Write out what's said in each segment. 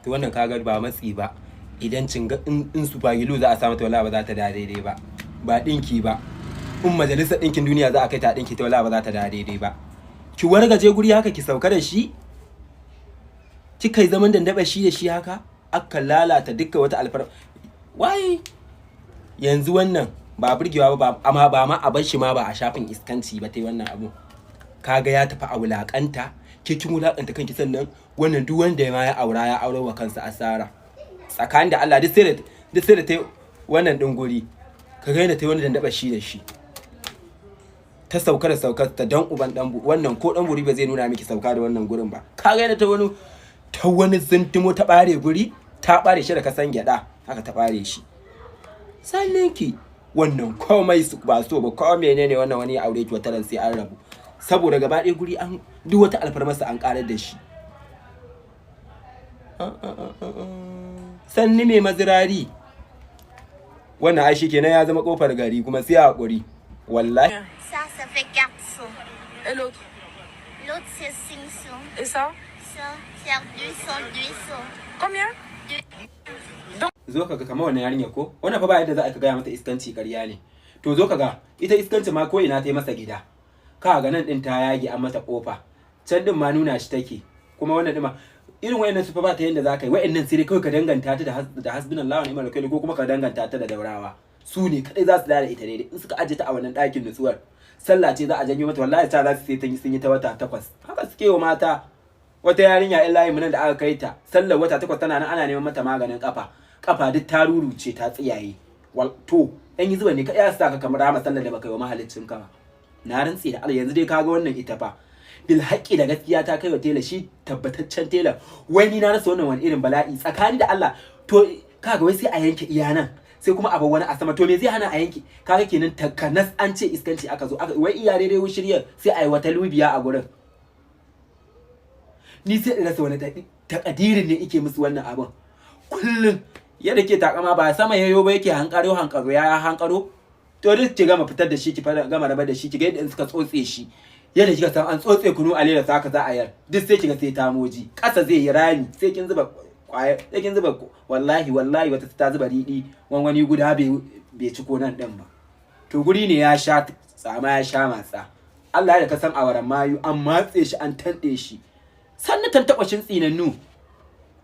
to wannan kaga ba matsi ba, idan cinga in su fagilo za a samu ta wallahi ba za ta da daidai ba, ba dinki ba, in majalisar dinkin duniya za a kai ta dinki ta wallahi ba za ta da daidai ba. Ki wargaje guri haka ki sauka da shi, kika yi zaman dandaba shi da shi haka aka lalata dukkan wata alfar wai yanzu wannan ba burgewa ba, amma ba ma a bar shi ma ba a shafin iskanci ba tai wannan abu. Kaga ya tafi a wulakanta, ke kin wulakanta kanki, sannan wannan duk wanda ya ma ya aura ya aure wa kansa asara. Tsakanin da Allah duk sai da tai wannan din guri, ka ga yadda tai wani dandaba shi da shi, ta sauka da saukar ta dan uban dan wannan ko dan guri ba zai nuna miki sauka da wannan gurin ba. Ka ga yadda ta wani zintimo ta bare guri, ta bare shi da kasan gyada haka ta bare shi. Sannan ki wannan komai ba so ba, ko menene wannan wani aure ki wata ran sai an rabu, saboda gaba ɗaya guri an duk wata alfarmarsa an karar da shi. Sanni mai mazirari wannan ai shi kenan ya zama kofar gari, kuma sai hakuri wallahi. Ça fait 400. Et l'autre? L'autre c'est 500. Et ça? Ça c'est 200. Combien? Zo kaga kamar wannan yarinya ko wannan fa ba yadda za a gaya mata iskanci ƙarya ne. To zo kaga ita iskanci ma ko ina ta yi masa gida, ka ga nan din ta yage an mata kofa, can din ma nuna shi take, kuma wannan din ma irin wayannan su fa ba ta yanda za ka yi, wayannan sai dai kawai ka danganta ta da hasbunallahu wa ni'mal wakeel, ko kuma ka danganta ta da daurawa. Su ne kadai za su da ita daidai, in suka aje ta a wannan ɗakin nutsuwar sallah ce za a janyo mata wallahi ta za su sai sun yi ta wata 8. Haka suke wa mata. Wata yarinya in layi munan da aka kai ta sallar wata 8 tana nan ana neman mata maganin kafa duk ta ruruce ta tsiyaye. To ɗan yi zuba ne kaɗai su saka kamar rama sallar da baka yi wa mahalicin ka ba. Na rantsi da Allah yanzu dai kaga wannan ita fa bil haƙƙi da gaskiya ta kai wa tela, shi tabbataccen tela. Wai ni na rasa wannan wani irin bala'i tsakani da Allah. To kaga wai sai a yanke iya nan, sai kuma a bar wani a sama, to me zai hana a yanke? Kaga kenan takanas an ce iskanci aka zo wai iya daidai shiryar sai a yi wata lubiya a gurin. Ni sai in rasa wani takadirin ne ike musu wannan abin kullum. Yadda ke takama ba sama yayo ba yake hankaro ya hankaro, to duk ki gama fitar da shi, ki gama rabar da shi, ki ga yadda suka tsotse shi, yadda kika san an tsotse kunu a leda saka za a yar, duk sai kiga sai ta moji ƙasa zai yi rami, sai kin zuba kwaya, sai kin zuba wallahi wata ta zuba riɗi wani guda bai ci ko nan ɗin ba. To guri ne ya sha tsama ya sha matsa. Allah ya da ka san awaran mayu an matse shi an tanɗe shi, sannan tantaɓashin tsinannu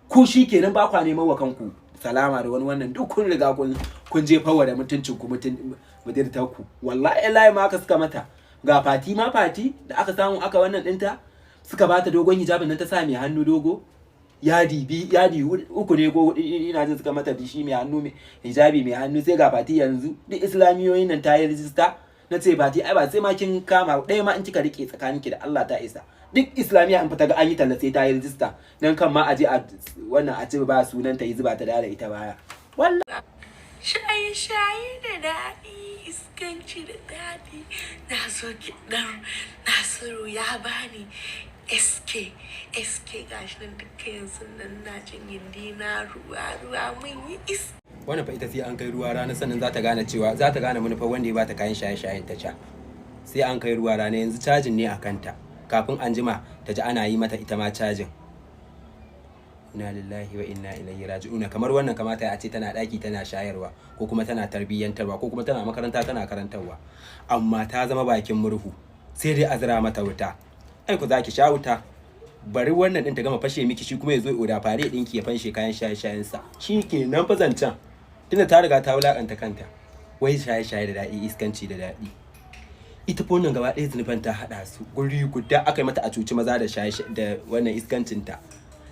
ku shi kenan ba kwa neman wa kanku salama da wani wannan duk kun riga kun jefa wa da mutuncin ku mutuntar ku. Wallahi layi ma aka suka mata ga fati da aka samu aka wannan ɗinta, suka bata dogon hijabin nan ta sa mai hannu dogo, yadi uku ne ko ina jin suka mata dishi mai hannu hijabi mai hannu. Sai ga fati yanzu duk islamiyoyin nan ta yi rijista, na ce fati ai ba sai ma kin kama ɗaya ma in kika rike tsakaninki da Allah ta isa. Duk islamiya in fita ga an yi talla sai ta yi rijista, nan kan ma a je a wannan a ce ba sunan ta yi zuba ta da ita baya. Wallahi shaye da daɗi, iskanci da daɗi. Na so kiɗan Nasiru ya bani SK gashi nan duka yanzu nan na jin gindi na ruwa mun yi wannan fa ita sai an kai ruwa rana sannan za ta gane cewa za ta gane manufa wanda ya bata kayan shaye-shayen ta ca. Sai an kai ruwa rana, yanzu cajin ne a kanta, kafin an jima ta ji ana yi mata ita ma cajin. Inna lillahi wa inna ilaihi raji'un. Kamar wannan kamata a ce tana daki tana shayarwa, ko kuma tana tarbiyyantarwa, ko kuma tana makaranta tana karantarwa, amma ta zama bakin murhu, sai dai azra mata wuta. Ai ku zaki sha wuta. Bari wannan din ta gama fashe miki, shi kuma ya zo ya oda fare dinki ya fanshe kayan shaye-shayen sa. Shi kenan fa zancan. Tunda ta riga ta wulakanta kanta. Wai shaye-shaye da daɗi, iskanci da daɗi. Ita fa wannan gaba ɗaya zunuban ta haɗa su guri guda, aka yi mata a cuci maza da da wannan iskancinta.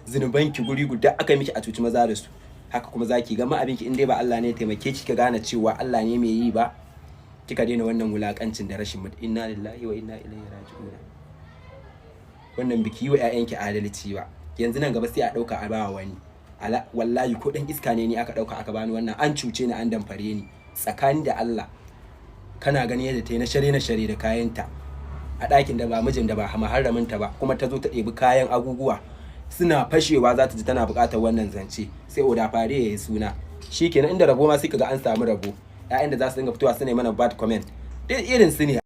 Zunubanki guri guda aka yi miki a cuci maza da su. Haka kuma zaki gama abinki in dai ba Allah ne ya taimake ki ka gane cewa Allah ne mai yi ba, kika daina wannan wulakancin da rashin mutunci. Inna lillahi wa inna ilaihi raji'un. Wannan biki wa ƴaƴanki adalci ba. Yanzu nan gaba sai a ɗauka a bawa wani. Wallahi ko ɗan iska ne ni aka ɗauka aka bani wannan, an cuce ni an damfare ni. Tsakani da Allah kana gani yadda ta yi na share da kayanta a ɗakin da ba mijin da ba maharaminta ba, kuma ta zo ta ɗebi kayan abubuwa suna fashewa, za ta ji tana buƙatar wannan zance, sai oda fare ya yi suna. Shikenan inda rabo ma sai kaga an samu rabo, ƴaƴan da za su dinga fitowa su ne mana bad comment irin su ne.